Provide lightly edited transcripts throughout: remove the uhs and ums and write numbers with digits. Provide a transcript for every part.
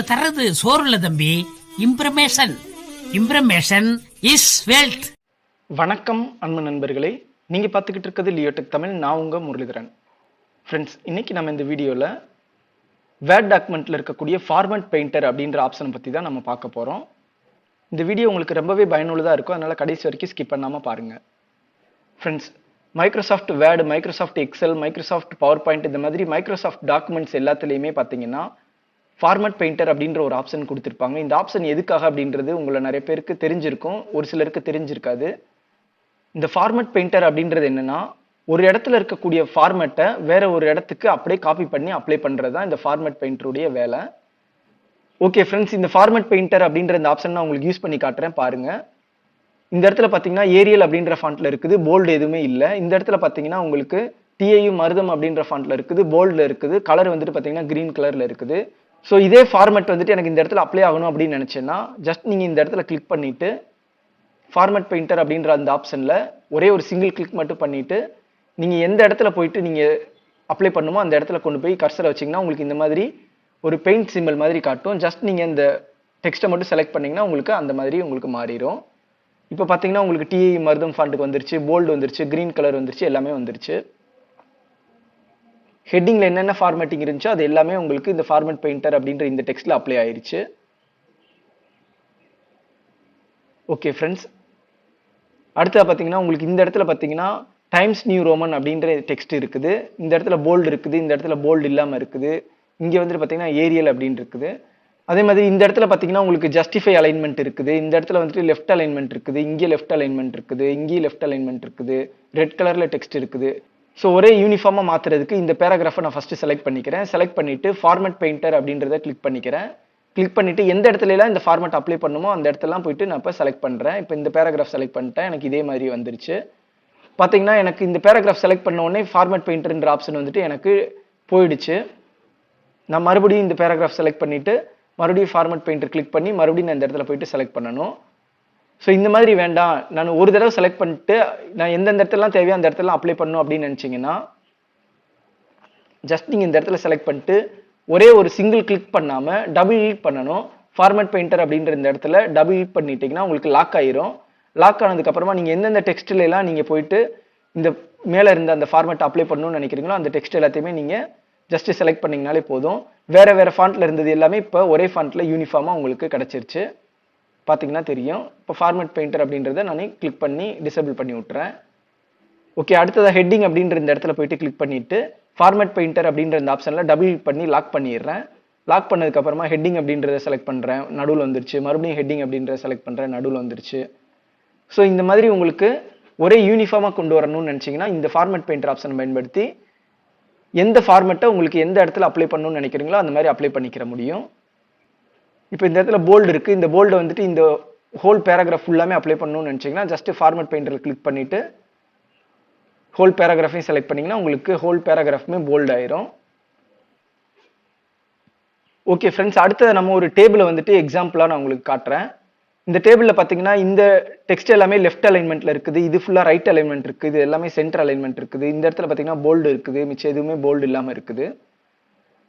தர்றது சோறு இல்ல தம்பி, இம்ப்ரமேஷன். இம்ப்ரமேஷன் இஸ் வெல்த். வணக்கம் அன்பு நண்பர்களே, நீங்கள் பார்த்துக்கிட்டு இருக்கிறது லியோடெக் தமிழ். நான் உங்கள் முரளிதரன். ஃப்ரெண்ட்ஸ், இன்னைக்கு நம்ம இந்த வீடியோவில் வேர்ட் டாக்குமெண்ட்டில் இருக்கக்கூடிய ஃபார்மட் பெயிண்டர் அப்படின்ற ஆப்ஷனை பற்றி தான் நம்ம பார்க்க போகிறோம். இந்த வீடியோ உங்களுக்கு ரொம்பவே பயனுள்ளதாக இருக்கும், அதனால் கடைசி வரைக்கும் ஸ்கிப் பண்ணாமல் பாருங்கள். Friends, Microsoft word, Microsoft Excel, Microsoft power point, இந்த மாதிரி மைக்ரோசாஃப்ட் டாக்குமெண்ட்ஸ் எல்லாத்துலேயுமே பார்த்தீங்கன்னா ஃபார்மட் பெயிண்டர் அப்படின்ற ஒரு ஆப்ஷன் கொடுத்துருப்பாங்க. இந்த ஆப்ஷன் எதுக்காக அப்படின்றது உங்களை நிறைய பேருக்கு தெரிஞ்சிருக்கும், ஒரு சிலருக்கு தெரிஞ்சிருக்காது. இந்த ஃபார்மட் பெயிண்டர் அப்படின்றது என்னன்னா, ஒரு இடத்துல இருக்கக்கூடிய ஃபார்மேட்டை வேற ஒரு இடத்துக்கு அப்படியே காப்பி பண்ணி அப்ளை பண்ணுறது தான் இந்த ஃபார்மட் பெயிண்டருடைய வேலை. ஓகே ஃப்ரெண்ட்ஸ், இந்த ஃபார்மட் பெயிண்டர் அப்படின்ற இந்த ஆப்ஷன் நான் உங்களுக்கு யூஸ் பண்ணி காட்டுறேன் பாருங்க. இந்த இடத்துல பார்த்தீங்கன்னா ஏரியல் அப்படின்ற ஃபாண்ட்ல இருக்குது, போல்டு எதுவுமே இல்லை. இந்த இடத்துல பார்த்தீங்கன்னா உங்களுக்கு டிஐயு மருதம் அப்படின்ற ஃபாண்ட்ல இருக்குது, போல்டில் இருக்குது. கலர் வந்துட்டு பார்த்தீங்கன்னா கிரீன் கலர்ல இருக்குது. ஸோ இதே ஃபார்மேட் வந்துட்டு எனக்கு இந்த இடத்துல அப்ளை ஆகணும் அப்படின்னு நினைச்சேன்னா, ஜஸ்ட் நீங்கள் இந்த இடத்துல கிளிக் பண்ணிட்டு ஃபார்மட் பெயிண்டர் அப்படின்ற அந்த ஆப்ஷனில் ஒரே ஒரு சிங்கிள் கிளிக் மட்டும் பண்ணிட்டு நீங்கள் எந்த இடத்துல போயிட்டு நீங்கள் அப்ளை பண்ணுமோ அந்த இடத்துல கொண்டு போய் கர்சரை வச்சிங்கன்னா உங்களுக்கு இந்த மாதிரி ஒரு பெயிண்ட் சிம்பிள் மாதிரி காட்டும். ஜஸ்ட் நீங்கள் இந்த டெக்ஸ்ட்டை மட்டும் செலக்ட் பண்ணிங்கன்னா உங்களுக்கு அந்த மாதிரி உங்களுக்கு மாறிடும். இப்போ பார்த்தீங்கன்னா உங்களுக்கு டிஐ மருதம் ஃபாண்ட்டுக்கு வந்துருச்சு, போல்டு வந்துருச்சு, கிரீன் கலர் வந்துருச்சு, எல்லாமே வந்துருச்சு. ஹெட்டிங்ல என்னென்ன ஃபார்மேட்டிங் இருந்துச்சோ அது எல்லாமே உங்களுக்கு இந்த ஃபார்மட் பெயிண்டர் அப்படின்ற இந்த டெக்ஸ்ட்ல அப்ளை ஆயிருச்சு. ஓகே ஃப்ரெண்ட்ஸ், அடுத்தது பார்த்தீங்கன்னா உங்களுக்கு இந்த இடத்துல பார்த்தீங்கன்னா டைம்ஸ் நியூ ரோமன் அப்படின்ற டெக்ஸ்ட் இருக்குது. இந்த இடத்துல போல்டு இருக்குது, இந்த இடத்துல போல்டு இல்லாமல் இருக்குது. இங்கே வந்துட்டு பார்த்தீங்கன்னா ஏரியல் அப்படின்னு இருக்குது. அதே மாதிரி இந்த இடத்துல பார்த்தீங்கன்னா உங்களுக்கு ஜஸ்டிஃபை அலைன்மெண்ட் இருக்குது. இந்த இடத்துல வந்துட்டு லெஃப்ட் அலைன்மெண்ட் இருக்குது, இங்கே லெஃப்ட் அலைன்மெண்ட் இருக்குது, இங்கேயும் லெஃப்ட் அலைன்மெண்ட் இருக்குது, ரெட் கலர்ல டெக்ஸ்ட் இருக்குது. ஸோ ஒரே யூனிஃபார்மாக மாற்றுறதுக்கு இந்த பேராகிராஃபை நான் ஃபஸ்ட்டு செலக்ட் பண்ணிக்கிறேன். செலக்ட் பண்ணிவிட்டு ஃபார்மட் பெயிண்டர் அப்படின்றத கிளிக் பண்ணிக்கிறேன். கிளிக் பண்ணிவிட்டு எந்த இடத்துலலாம் இந்த ஃபார்மட் அப்ளை பண்ணுமோ அந்த இடத்துலாம் போயிட்டு நான் இப்போ செலக்ட் பண்ணுறேன். இப்போ இந்த பேராகிராஃப் செலக்ட் பண்ணிட்டேன், எனக்கு இதே மாதிரி வந்துருச்சு. பார்த்தீங்கன்னா எனக்கு இந்த பேராகிராஃப் செலக்ட் பண்ண உடனே ஃபார்மட் பெயிண்டர்ன்ற ஆப்ஷன் வந்துட்டு எனக்கு போயிடுச்சு. நான் மறுபடியும் இந்த பேராகிராஃப் செலக்ட் பண்ணிவிட்டு மறுபடியும் ஃபார்மட் பெயிண்டர் கிளிக் பண்ணி மறுபடியும் நான் இந்த இடத்துல போயிட்டு செலக்ட் பண்ணணும். ஸோ இந்த மாதிரி வேண்டாம், நான் ஒரு தடவை செலக்ட் பண்ணிட்டு நான் எந்தெந்த இடத்துலலாம் தேவையோ அந்த இடத்துல அப்ளை பண்ணணும் அப்படின்னு நினச்சிங்கன்னா ஜஸ்ட் நீங்கள் இந்த இடத்துல செலக்ட் பண்ணிட்டு ஒரே ஒரு சிங்கிள் கிளிக் பண்ணாமல் டபுள் கிளிக் பண்ணணும். ஃபார்மட் பெயிண்டர் அப்படின்ற இந்த இடத்துல டபுள் கிளிக் பண்ணிட்டீங்கன்னா உங்களுக்கு லாக் ஆயிரும். லாக் ஆனதுக்கப்புறமா நீங்கள் எந்தெந்த டெக்ஸ்ட்லாம் நீங்கள் போயிட்டு இந்த மேலே இருந்த அந்த ஃபார்மேட் அப்ளை பண்ணணும்னு நினைக்கிறீங்களோ அந்த டெக்ஸ்ட் எல்லாத்தையுமே நீங்கள் ஜஸ்ட் செலக்ட் பண்ணிங்கனாலே போதும். வேறு வேறு ஃபாண்ட்டில் இருந்தது எல்லாமே இப்போ ஒரே ஃபாண்ட்டில் யூனிஃபார்மாக உங்களுக்கு கிடச்சிருச்சு. பார்த்தீங்கன்னா தெரியும். இப்போ ஃபார்மட் பெயிண்டர் அப்படின்றத நான் கிளிக் பண்ணி டிசேபிள் பண்ணி விட்டுறேன். ஓகே, அடுத்ததாக ஹெட்டிங் அப்படின்ற இந்த இடத்துல போயிட்டு கிளிக் பண்ணிவிட்டு ஃபார்மட் பெயிண்டர் அப்படின்ற இந்த ஆப்ஷனில் டபுள் கிளிக் பண்ணி லாக் பண்ணிடுறேன். லாக் பண்ணதுக்கப்புறமா ஹெட்டிங் அப்படின்றத செலக்ட் பண்ணுறேன், நடுவில் வந்துருச்சு. மறுபடியும் ஹெட்டிங் அப்படின்றத செலக்ட் பண்ணுறேன், நடுவில் வந்துருச்சு. ஸோ இந்த மாதிரி உங்களுக்கு ஒரே யூனிஃபார்மாக கொண்டு வரணும்னு நினச்சிங்கன்னா இந்த ஃபார்மட் பெயிண்டர் ஆப்ஷனை பயன்படுத்தி எந்த ஃபார்மேட்டை உங்களுக்கு எந்த இடத்துல அப்ளை பண்ணணும்னு நினைக்கிறீங்களோ அந்த மாதிரி அப்ளை பண்ணிக்கிற முடியும். இப்போ இந்த இடத்துல போல்டு இருக்குது, இந்த போல்டு வந்துட்டு இந்த ஹோல் பேராகிராஃப் ஃபுல்லாமே அப்ளை பண்ணணும்னு நினச்சிங்கன்னா ஜஸ்ட் ஃபார்மட் பெயிண்டரில் கிளிக் பண்ணிவிட்டு ஹோல் பேராகிராஃபையும் செலக்ட் பண்ணிங்கன்னா உங்களுக்கு ஹோல் பேராகிராஃபுமே போல்டு ஆயிரும். ஓகே ஃப்ரெண்ட்ஸ், அடுத்த நம்ம ஒரு டேபிளை வந்துட்டு எக்ஸாம்பிளாக நான் உங்களுக்கு காட்டுறேன். இந்த டேபிளில் பார்த்தீங்கன்னா இந்த டெக்ஸ்ட் எல்லாமே லெஃப்ட் அலைன்மெண்ட்டில் இருக்குது, இது ஃபுல்லாக ரைட் அலைன்மெண்ட் இருக்குது, இது எல்லாமே சென்டர் அலைன்மெண்ட் இருக்குது. இந்த இடத்துல பார்த்தீங்கன்னா போல்டு இருக்குது, மிச்சம் எதுவுமே போல்டு இல்லாமல் இருக்குது.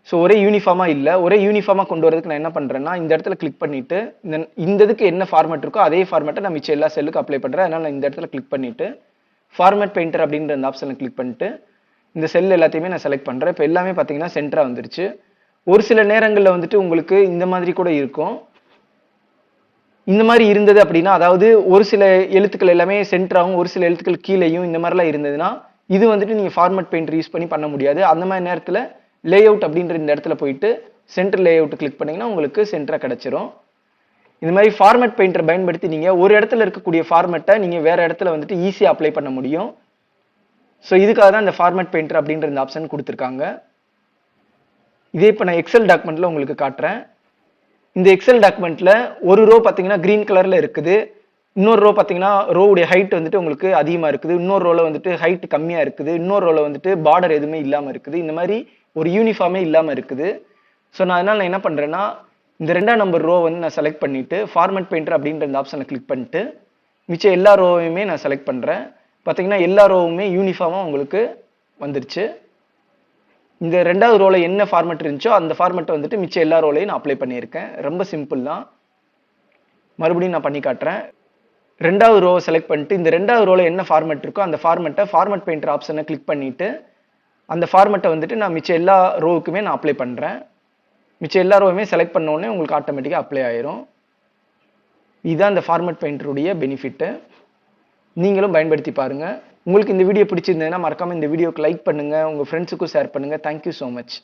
ஸோ ஒரே யூனிஃபார்மாக இல்லை, ஒரே யூனிஃபார்மாக கொண்டு வரதுக்கு நான் என்ன பண்ணுறேன்னா இந்த இடத்துல கிளிக் பண்ணிவிட்டு இந்த இதுக்கு என்ன ஃபார்மேட் இருக்கோ அதே ஃபார்மேட்டை நான் மிச்சம் எல்லா செல்லுக்கு அப்ளை பண்ணுறேன். அதனால் நான் இந்த இடத்துல கிளிக் பண்ணிவிட்டு ஃபார்மேட் பெயிண்டர் அப்படின்ற அந்த ஆப்ஷனை கிளிக் பண்ணிட்டு இந்த செல் எல்லாத்தையுமே நான் செலக்ட் பண்ணுறேன். இப்போ எல்லாமே பார்த்தீங்கன்னா சென்டராக வந்துருச்சு. ஒரு சில நேரங்களில் வந்துட்டு உங்களுக்கு இந்த மாதிரி கூட இருக்கும். இந்த மாதிரி இருந்தது அப்படின்னா, அதாவது ஒரு சில எழுத்துக்கள் எல்லாமே சென்டராகவும் ஒரு சில எழுத்துக்கள் கீழேயும் இந்த மாதிரிலாம் இருந்ததுன்னா இது வந்துட்டு நீங்கள் ஃபார்மட் பெயிண்டர் யூஸ் பண்ணி பண்ண முடியாது. அந்த மாதிரி நேரத்தில் லேஅவுட் அப்படின்ற இந்த இடத்துல போயிட்டு சென்டர் லேஅவுட் கிளிக் பண்ணிங்கன்னா உங்களுக்கு சென்டராக கிடச்சிரும். இந்த மாதிரி ஃபார்மட் பெயிண்டர் பயன்படுத்தி நீங்கள் ஒரு இடத்துல இருக்கக்கூடிய ஃபார்மேட்டை நீங்கள் வேறு இடத்துல வந்துட்டு ஈஸியாக அப்ளை பண்ண முடியும். ஸோ இதுக்காக தான் இந்த ஃபார்மட் பெயிண்டர் அப்படின்ற இந்த ஆப்ஷன் கொடுத்துருக்காங்க. இதே இப்போ நான் எக்ஸல் டாக்குமெண்ட்டில் உங்களுக்கு காட்டுறேன். இந்த எக்ஸல் டாக்குமெண்ட்டில் ஒரு ரோ பார்த்தீங்கன்னா க்ரீன் கலரில் இருக்குது, இன்னொரு ரோ பார்த்தீங்கன்னா ரோவுடைய ஹைட் வந்துட்டு உங்களுக்கு அதிகமாக இருக்குது, இன்னொரு ரோவில் வந்துட்டு ஹைட் கம்மியாக இருக்குது, இன்னொரு ரோவில் வந்துட்டு பார்டர் எதுவுமே இல்லாமல் இருக்குது. இந்த மாதிரி ஒரு யூனிஃபார்மே இல்லாமல் இருக்குது. ஸோ நான் அதனால் நான் என்ன பண்ணுறேன்னா இந்த 2ஆம் நம்பர் ரோ வந்து நான் செலக்ட் பண்ணிவிட்டு ஃபார்மட் பெயிண்டர் அப்படின்ற இந்த ஆப்ஷனை கிளிக் பண்ணிட்டு மிச்சம் எல்லா ரோவையுமே நான் செலக்ட் பண்ணுறேன். பார்த்தீங்கன்னா எல்லா ரோவுமே யூனிஃபார்மாக உங்களுக்கு வந்துருச்சு. இந்த ரெண்டாவது ரோல என்ன ஃபார்மேட் இருந்துச்சோ அந்த ஃபார்மேட்டை வந்துட்டு மிச்ச எல்லா ரோலையும் நான் அப்ளை பண்ணியிருக்கேன். ரொம்ப சிம்பிள் தான். மறுபடியும் நான் பண்ணி காட்டுறேன். ரெண்டாவது ரோவை செலக்ட் பண்ணிட்டு இந்த ரெண்டாவது ரோல என்ன ஃபார்மேட் இருக்கோ அந்த ஃபார்மேட்டை ஃபார்மேட் பெயிண்டர் ஆப்ஷனை கிளிக் பண்ணிட்டு அந்த ஃபார்மேட்டை வந்துட்டு நான் மிச்ச எல்லா ரோவுக்குமே நான் அப்ளை பண்ணுறேன். மிச்ச எல்லா ரோவுமே செலக்ட் பண்ண உடனே உங்களுக்கு ஆட்டோமேட்டிக்காக அப்ளை ஆயிரும். இதுதான் இந்த ஃபார்மேட் பெயிண்டருடைய பெனிஃபிட்டு. நீங்களும் பயன்படுத்தி பாருங்க. உங்களுக்கு இந்த வீடியோ பிடிச்சிருந்ததுன்னா மறக்காம இந்த வீடியோக்கு லைக் பண்ணுங்க, உங்க ஃப்ரெண்ட்ஸுக்கும் ஷேர் பண்ணுங்க. Thank you so much.